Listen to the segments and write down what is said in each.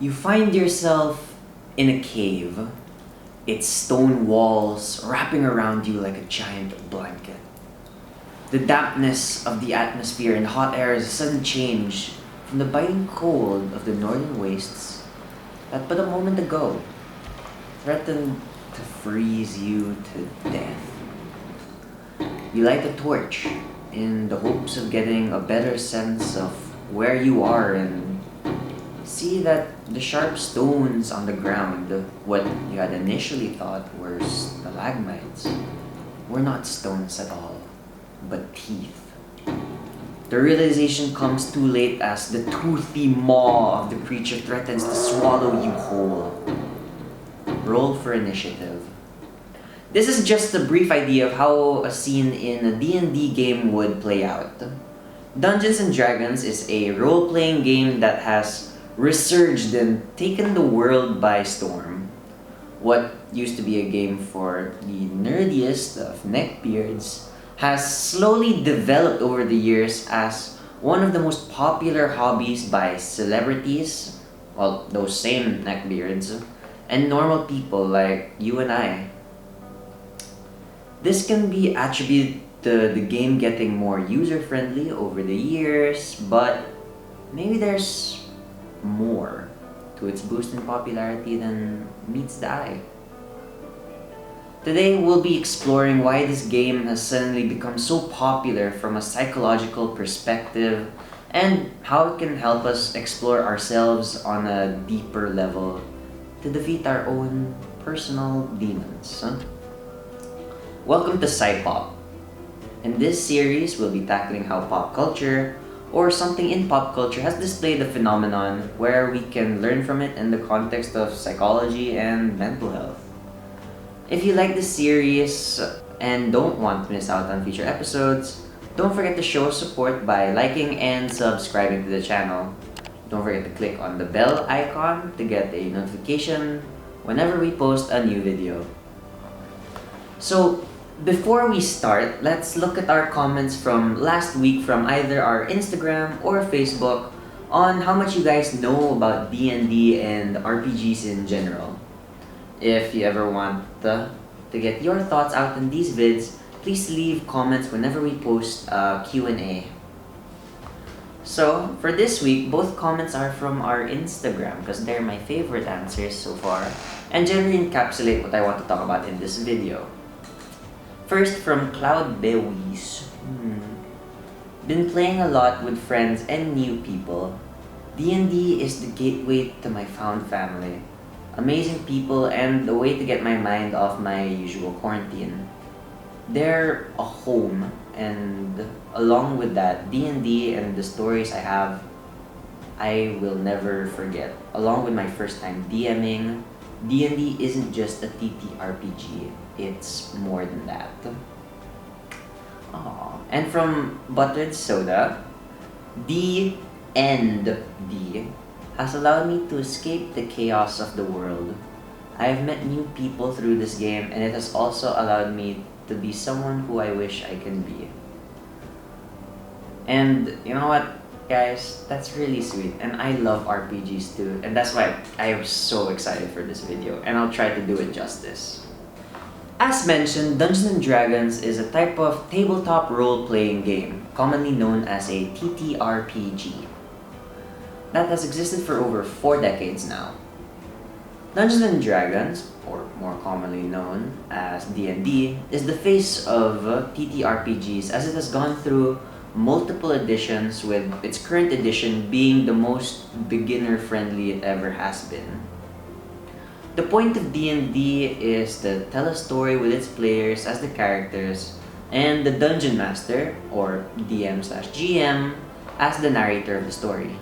You find yourself in a cave, its stone walls wrapping around you like a giant blanket. The dampness of the atmosphere and hot air is a sudden change from the biting cold of the northern wastes that but a moment ago threatened to freeze you to death. You light a torch in the hopes of getting a better sense of where you are and see that the sharp stones on the ground, what you had initially thought were stalagmites, were not stones at all, but teeth. The realization comes too late as the toothy maw of the creature threatens to swallow you whole. Roll for initiative. This is just a brief idea of how a scene in a D&D game would play out. Dungeons & Dragons is a role-playing game that has resurged and taken the world by storm. What used to be a game for the nerdiest of neckbeards has slowly developed over the years as one of the most popular hobbies by celebrities, well, those same neckbeards, and normal people like you and I. This can be attributed to the game getting more user-friendly over the years, but maybe there's more to its boost in popularity than meets the eye. Today we'll be exploring why this game has suddenly become so popular from a psychological perspective and how it can help us explore ourselves on a deeper level to defeat our own personal demons. Welcome to PsyPop. In this series, we'll be tackling how pop culture, or something in pop culture, has displayed a phenomenon where we can learn from it in the context of psychology and mental health. If you like this series and don't want to miss out on future episodes, don't forget to show support by liking and subscribing to the channel. Don't forget to click on the bell icon to get a notification whenever we post a new video. So, before we start, let's look at our comments from last week from either our Instagram or Facebook on how much you guys know about D&D and RPGs in general. If you ever want to get your thoughts out in these vids, please leave comments whenever we post a Q&A. So, for this week, both comments are from our Instagram because they're my favorite answers so far and generally encapsulate what I want to talk about in this video. First, from Cloud Bewis. Been playing a lot with friends and new people. D&D is the gateway to my found family. Amazing people and a way to get my mind off my usual quarantine. They're a home, and along with that, D&D and the stories I have, I will never forget. Along with my first time DMing, D&D isn't just a TTRPG. It's more than that. Aww. And from Buttered Soda, D has allowed me to escape the chaos of the world. I have met new people through this game, and it has also allowed me to be someone who I wish I can be. And you know what, guys? That's really sweet, and I love RPGs too, and that's why I am so excited for this video, and I'll try to do it justice. As mentioned, Dungeons & Dragons is a type of tabletop role-playing game, commonly known as a TTRPG, that has existed for over 4 decades now. Dungeons & Dragons, or more commonly known as D&D, is the face of TTRPGs as it has gone through multiple editions, with its current edition being the most beginner-friendly it ever has been. The point of D&D is to tell a story with its players as the characters, and the Dungeon Master, or DM/GM, as the narrator of the story.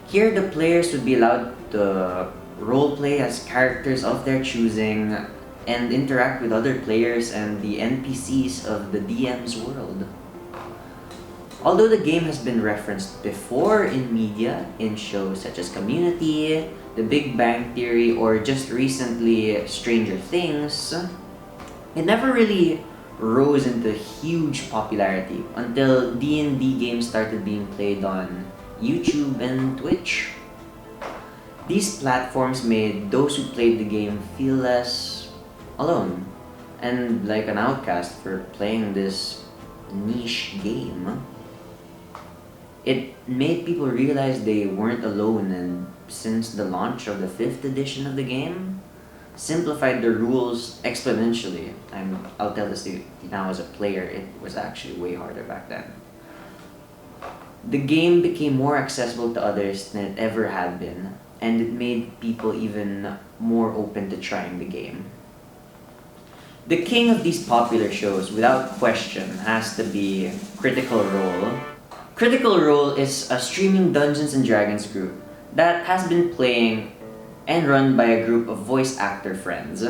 Here, the players would be allowed to roleplay as characters of their choosing and interact with other players and the NPCs of the DM's world. Although the game has been referenced before in media, in shows such as Community, The Big Bang Theory, or just recently Stranger Things, it never really rose into huge popularity until D&D games started being played on YouTube and Twitch. These platforms made those who played the game feel less alone and like an outcast for playing this niche game. It made people realize they weren't alone, and since the launch of the 5th edition of the game, simplified the rules exponentially. I'll tell this to you now as a player, it was actually way harder back then. The game became more accessible to others than it ever had been, and it made people even more open to trying the game. The king of these popular shows, without question, has to be Critical Role. Critical Role is a streaming Dungeons and Dragons group that has been playing and run by a group of voice actor friends.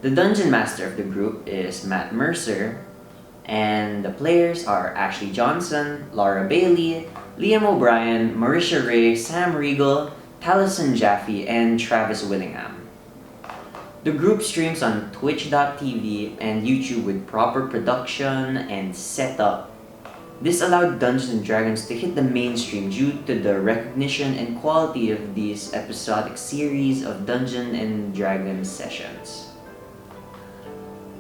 The dungeon master of the group is Matt Mercer, and the players are Ashley Johnson, Laura Bailey, Liam O'Brien, Marisha Ray, Sam Riegel, Taliesin Jaffe, and Travis Willingham. The group streams on twitch.tv and YouTube with proper production and setup. This allowed Dungeons & Dragons to hit the mainstream due to the recognition and quality of these episodic series of Dungeons & Dragons sessions.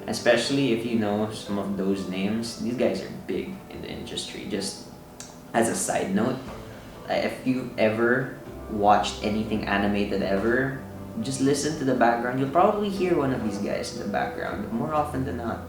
Especially if you know some of those names, these guys are big in the industry. Just as a side note, if you've ever watched anything animated ever, just listen to the background. You'll probably hear one of these guys in the background more often than not.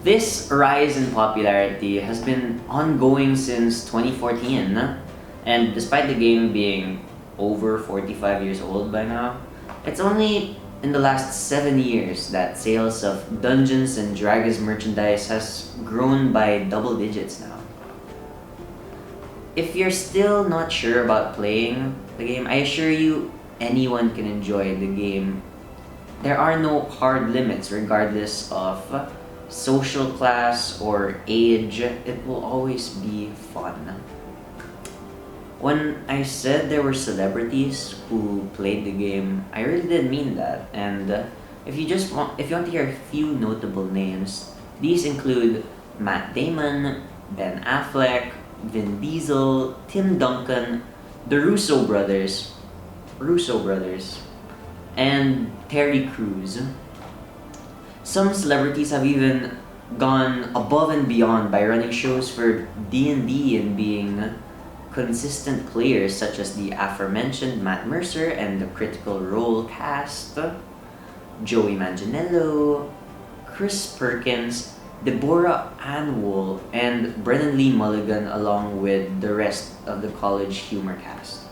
This rise in popularity has been ongoing since 2014, and despite the game being over 45 years old by now, it's only in the last 7 years that sales of Dungeons and Dragons merchandise has grown by double digits now. If you're still not sure about playing the game, I assure you anyone can enjoy the game. There are no hard limits regardless of social class or age. It will always be fun. When I said there were celebrities who played the game, I really did mean that. And if you want to hear a few notable names, these include Matt Damon, Ben Affleck, Vin Diesel, Tim Duncan, the Russo brothers, and Terry Crews. Some celebrities have even gone above and beyond by running shows for D&D and being consistent players, such as the aforementioned Matt Mercer and the Critical Role cast, Joey Manganiello, Chris Perkins, Deborah Ann Wool, and Brennan Lee Mulligan, along with the rest of the College Humor cast.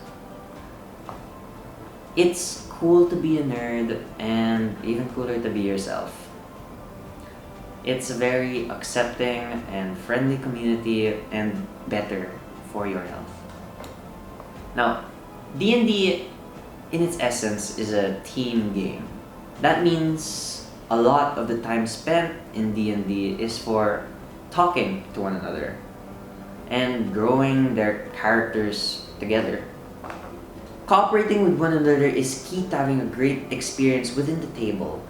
It's cool to be a nerd, and even cooler to be yourself. It's a very accepting and friendly community, and better for your health. Now, D&D in its essence is a team game. That means a lot of the time spent in D&D is for talking to one another and growing their characters together. Cooperating with one another is key to having a great experience within the table,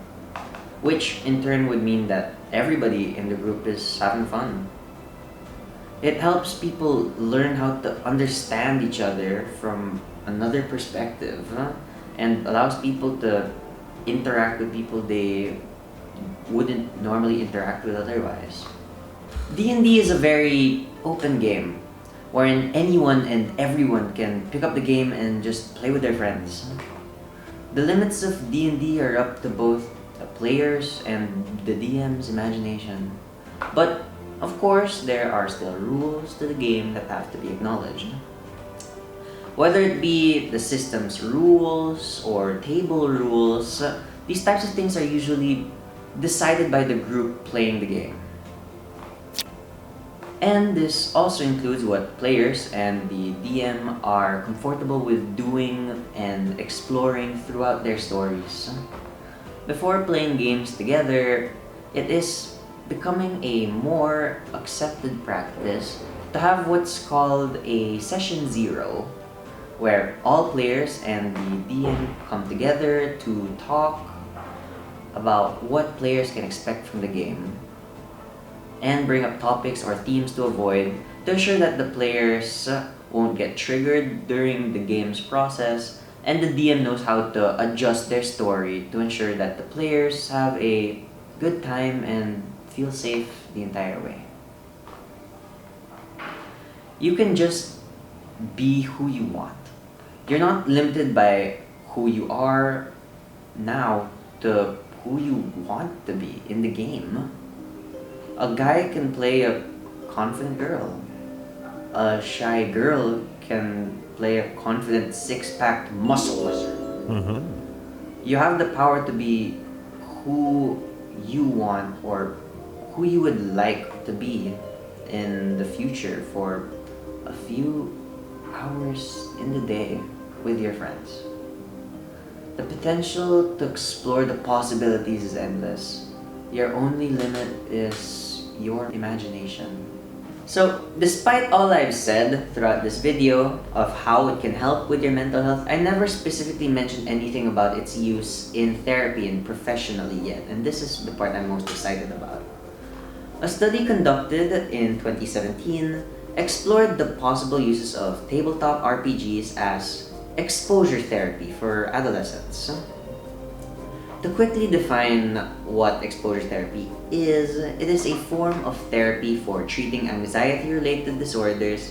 which in turn would mean that everybody in the group is having fun. It helps people learn how to understand each other from another perspective, and allows people to interact with people they wouldn't normally interact with otherwise. D&D is a very open game, wherein anyone and everyone can pick up the game and just play with their friends. The limits of D&D are up to both the players and the DM's imagination. But of course, there are still rules to the game that have to be acknowledged. Whether it be the system's rules or table rules, these types of things are usually decided by the group playing the game. And this also includes what players and the DM are comfortable with doing and exploring throughout their stories. Before playing games together, it is becoming a more accepted practice to have what's called a session zero, where all players and the DM come together to talk about what players can expect from the game and bring up topics or themes to avoid to ensure that the players won't get triggered during the game's process, and the DM knows how to adjust their story to ensure that the players have a good time and feel safe the entire way. You can just be who you want. You're not limited by who you are now to who you want to be in the game. A guy can play a confident girl. A shy girl can play a confident six-pack muscle wizard. Mm-hmm. You have the power to be who you want or who you would like to be in the future for a few hours in the day with your friends. The potential to explore the possibilities is endless. Your only limit is your imagination. So, despite all I've said throughout this video of how it can help with your mental health, I never specifically mentioned anything about its use in therapy and professionally yet, and this is the part I'm most excited about. A study conducted in 2017 explored the possible uses of tabletop RPGs as exposure therapy for adolescents. To quickly define what exposure therapy is, it is a form of therapy for treating anxiety-related disorders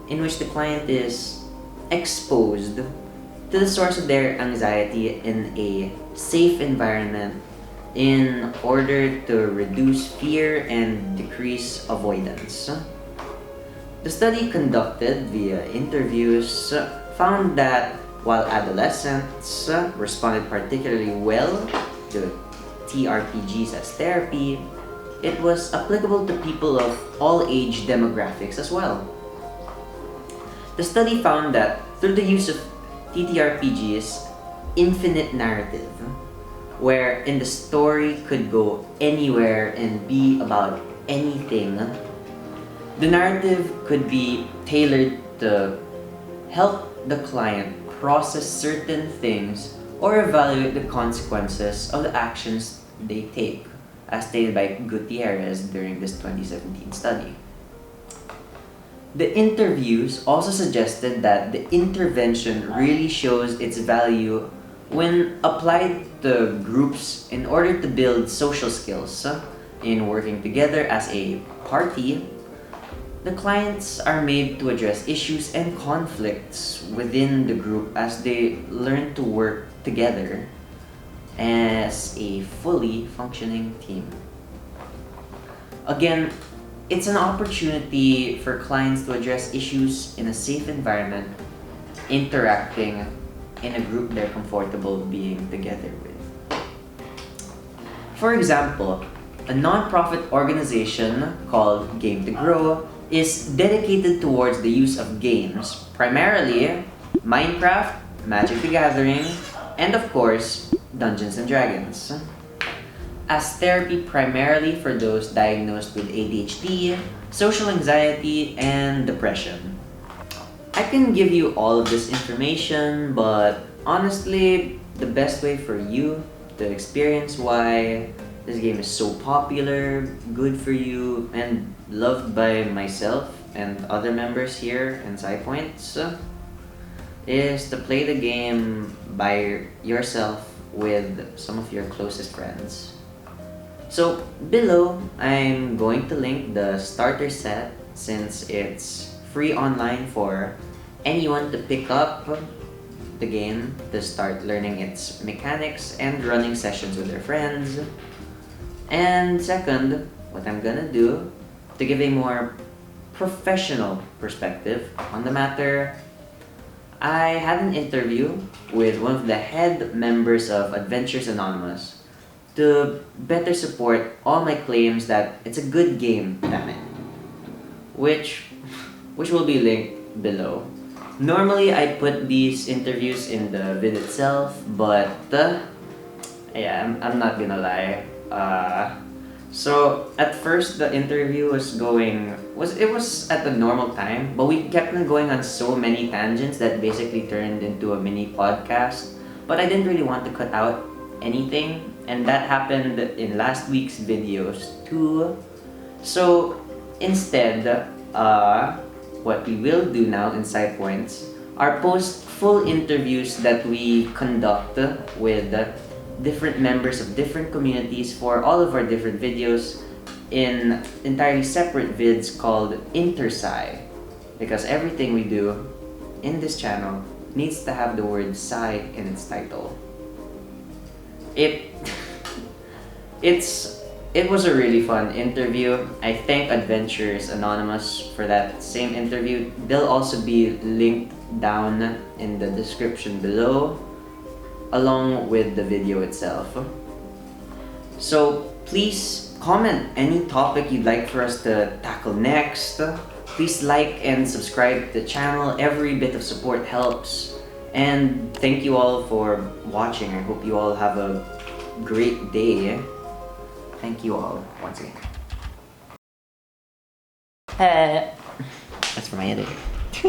in which the client is exposed to the source of their anxiety in a safe environment in order to reduce fear and decrease avoidance. The study conducted via interviews found that while adolescents responded particularly well to TRPGs as therapy, it was applicable to people of all age demographics as well. The study found that through the use of TTRPGs, infinite narrative, wherein the story could go anywhere and be about anything, the narrative could be tailored to help the client process certain things or evaluate the consequences of the actions they take, as stated by Gutierrez during this 2017 study. The interviews also suggested that the intervention really shows its value when applied to groups in order to build social skills in working together as a party. The clients are made to address issues and conflicts within the group as they learn to work together as a fully functioning team. Again, it's an opportunity for clients to address issues in a safe environment, interacting in a group they're comfortable being together with. For example, a non-profit organization called Game to Grow is dedicated towards the use of games, primarily Minecraft, Magic the Gathering, and of course, Dungeons and Dragons, as therapy primarily for those diagnosed with ADHD, social anxiety, and depression. I can give you all of this information, but honestly, the best way for you to experience why this game is so popular, good for you, and loved by myself and other members here in PsyPoints is to play the game by yourself with some of your closest friends. So below, I'm going to link the starter set since it's free online for anyone to pick up the game to start learning its mechanics and running sessions with their friends. And second, what I'm gonna do to give a more professional perspective on the matter, I had an interview with one of the head members of Adventures Anonymous to better support all my claims that it's a good game, damn it. Which will be linked below. Normally, I put these interviews in the vid itself, but yeah, I'm not gonna lie. So at first the interview was at the normal time, but we kept on going on so many tangents that basically turned into a mini podcast. But I didn't really want to cut out anything, and that happened in last week's videos too. So instead, what we will do now in PsyPoints are post full interviews that we conduct with different members of different communities for all of our different videos in entirely separate vids called InterPsy, because everything we do in this channel needs to have the word Psy in its title. It was a really fun interview. I thank Adventures Anonymous for that same interview. They'll also be linked down in the description below, along with the video itself. So please comment any topic you'd like for us to tackle next. Please like and subscribe to the channel. Every bit of support helps. And thank you all for watching. I hope you all have a great day. Thank you all once again. That's for my editor.